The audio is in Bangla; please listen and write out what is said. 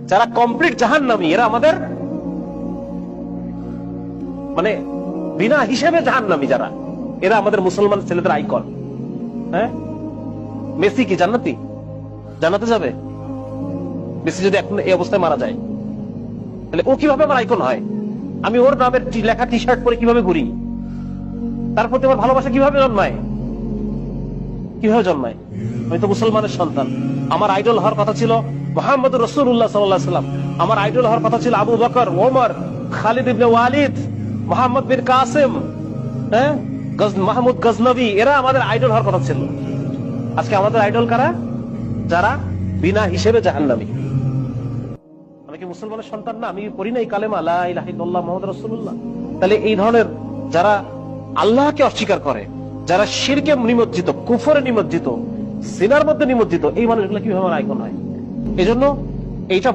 যারা কমপ্লিট জাহান্নামী এরা আমাদের মানে বিনা হিসেবে জাহান্নামী যারা, এরা আমাদের মুসলমান ছেলেদের আইকন। হ্যাঁ, মেসি কি জান্নাতি? জান্নাতে যাবে? মেসি যদি এখন এই অবস্থায় মারা যায়, তাহলে ও কিভাবে আমার আইকন হয়? আমি ওর নামের লেখা টি শার্ট পরে কিভাবে ঘুরি? তার প্রতি আমার ভালোবাসা কিভাবে জন্মায়? কিভাবে জন্মায়? আমি তো মুসলমানের সন্তান। আমার আইডল হওয়ার কথা ছিল মুহাম্মদুর রাসূলুল্লাহ সাল্লাল্লাহু আলাইহি ওয়াসাল্লাম। আমার আইডল হওয়ার কথা ছিল আবু বকর, ওমর, খালিদ ইবনে ওয়ালিদ, মুহাম্মদ বিন কাসিম, হ্যাঁ, মাহমুদ গজনবী, এরা আমাদের আইডল হওয়ার কথা ছিল। আজকে আমাদের আইডল কারা? যারা বিনা হিসেবে জাহান্নামী। আমি কি মুসলমানের সন্তান না? আমি পড়ি নাই কালেমা লা ইলাহা ইল্লাল্লাহ মুহাম্মাদুর রাসূলুল্লাহ? তাহলে এই ধরনের যারা আল্লাহকে অস্বীকার করে, যারা শিরকে নিমজ্জিত, কুফরে নিমজ্জিত, সিনার মধ্যে নিমজ্জিত, এই মানুষগুলো কিভাবে আমার আইকন হয়? এই জন্য এইটা